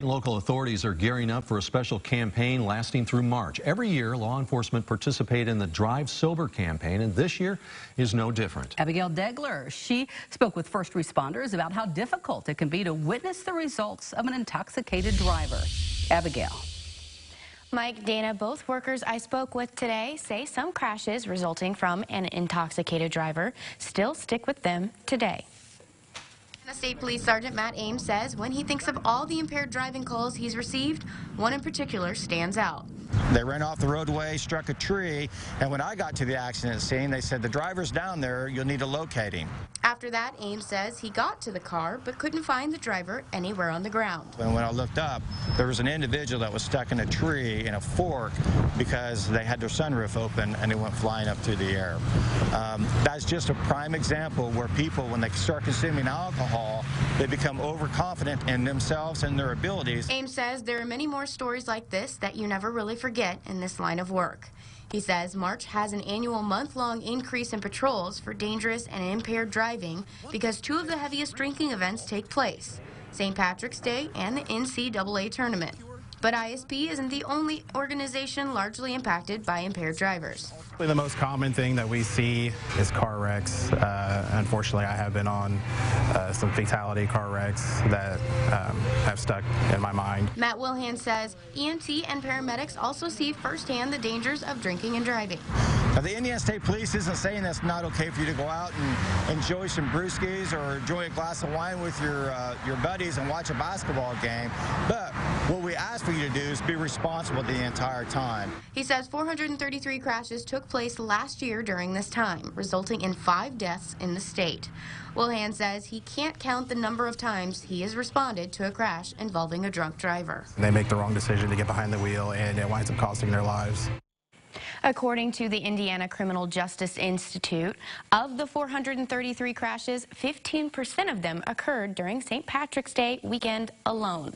Local authorities are gearing up for a special campaign lasting through March. Every year, law enforcement participate in the Drive Sober campaign, and this year is no different. Abigail Degler, she spoke with first responders about how difficult it can be to witness the results of an intoxicated driver. Abigail. Mike, Dana, both workers I spoke with today say some crashes resulting from an intoxicated driver still stick with them today. State Police Sergeant Matt Ames says when he thinks of all the impaired driving calls he's received, one in particular stands out. They ran off the roadway, struck a tree, and when I got to the accident scene, they said, "The driver's down there, you'll need to locate him." After that, Ames says he got to the car but couldn't find the driver anywhere on the ground. And when I looked up, there was an individual that was stuck in a tree in a fork because they had their sunroof open and it went flying up through the air. That's just a prime example where people, when they start consuming alcohol, they become overconfident in themselves and their abilities. Ames says there are many more stories like this that you never really forget in this line of work. He says March has an annual month-long increase in patrols for dangerous and impaired driving because two of the heaviest drinking events take place, St. Patrick's Day and the NCAA tournament. But ISP isn't the only organization largely impacted by impaired drivers. The most common thing that we see is car wrecks. Unfortunately, I have been on some fatality car wrecks that have stuck in my mind. Matt Wilhan says EMT and paramedics also see firsthand the dangers of drinking and driving. Now, the Indiana State Police isn't saying that's not okay for you to go out and enjoy some brewskis or enjoy a glass of wine with your buddies and watch a basketball game, but what we ask for you to do is be responsible the entire time. He says 433 crashes took place last year during this time, resulting in 5 deaths in the state. Wilhan says he can't count the number of times he has responded to a crash involving a drunk driver. They make the wrong decision to get behind the wheel, and it winds up costing their lives. According to the Indiana Criminal Justice Institute, of the 433 crashes, 15% of them occurred during St. Patrick's Day weekend alone.